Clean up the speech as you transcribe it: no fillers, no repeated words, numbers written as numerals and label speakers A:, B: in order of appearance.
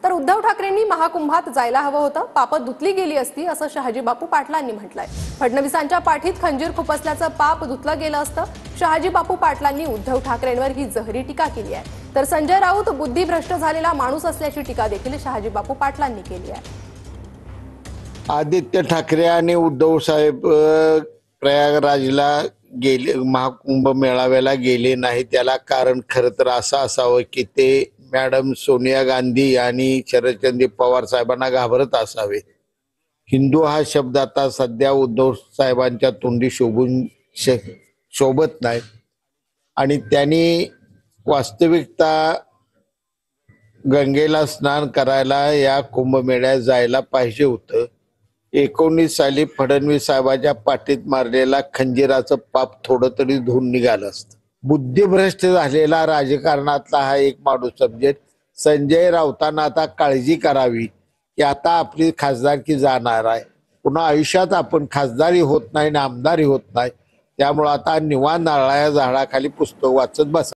A: तर उद्धव ठाकरेंनी महाकुंभात जायला हवं होतं, पाप धुतली गेली असती असं शहाजी बापू पाटलांनी म्हटलंय। फडणवीसांच्या पाठीत खंजीर खुपसल्याचं पाप धुतलं गेलं असतं। शहाजी बापू पाटलांनी उद्धव ठाकरेंवर ही जहरी टीका केली आहे। तर संजय राऊत बुद्धिभ्रष्ट झालेला माणूस असल्याची टीका देखील शहाजी बापू पाटलांनी केली आहे।
B: आदित्य ठाकरे आणि उद्धव साहेब प्रयागराजला गेले, महाकुंभ मेळाव्याला गेले नाही। त्याला कारण खरं तर असं असावं की ते मॅडम सोनिया गांधी आणि शरदचंद्र पवार साहेबांना घाबरत असावे। हिंदू हा शब्द आता सध्या उद्धव साहेबांच्या तोंडी शोभत नाही आणि त्यांनी वास्तविकता गंगेला स्नान करायला या कुंभमेळ्यात जायला पाहिजे होतं। 19 साली फडणवीस साहेबांच्या पाठीत मारलेला खंजीराचं पाप थोडं तरी धुवून निघालं असतं। बुद्धिभ्रष्ट झालेला राजकारणातला हा एक माणूस समजेल। संजय राऊतांना आता काळजी करावी की आता आपली खासदारकी जाणार आहे, पुन्हा आयुष्यात आपण खासदारी होत नाही, आमदारी होत नाही, त्यामुळे आता निवांत नारळाच्या झाडाखाली पुस्तक वाचत बसा।